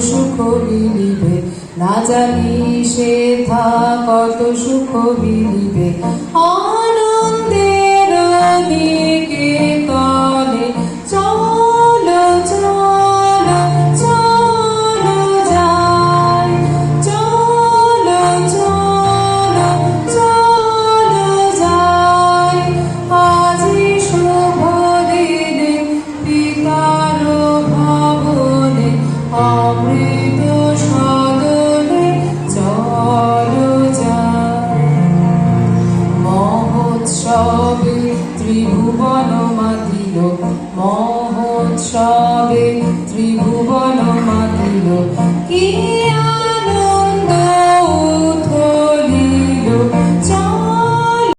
সুখ মিলিবে, না জানি সেথা কত সুখ মিলিবে। আনন্দের দিকে তলে চলো চলো চলো যাই, চলো চলো চলো যাই। আজি শুভ দিনে পিতার ভবনে, অমৃত সদনে চলো যাই। মহোৎসবে ত্রিভুবন মাতিল, মহোৎসবে ত্রিভুবন মাতিল, কি আনন্দ উথলিল।